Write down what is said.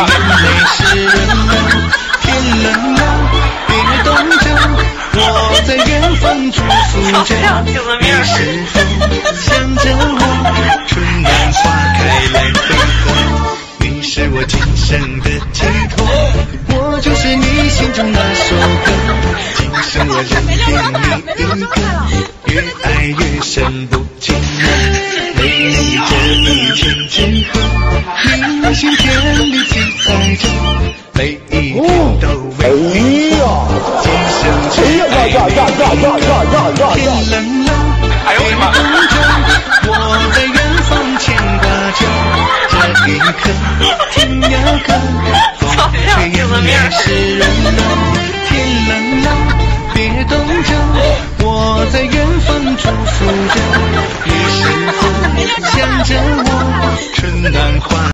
吧。是人了，天冷了，别冻着，我在远方祝福着。你是否想着我？春暖花开来配合，你是我今生的寄托，我就是你心中那首歌。今生我认定你一个，越爱越深不情愿，为你这一千纸鹤，你心田里记载着，每一天都为你活。今生只爱你，天冷了，别冻着，我在远方牵挂着。这一刻，天涯歌，风吹也是人了，天冷了，别冻着，我在远方祝福着。你是否想着我？春暖花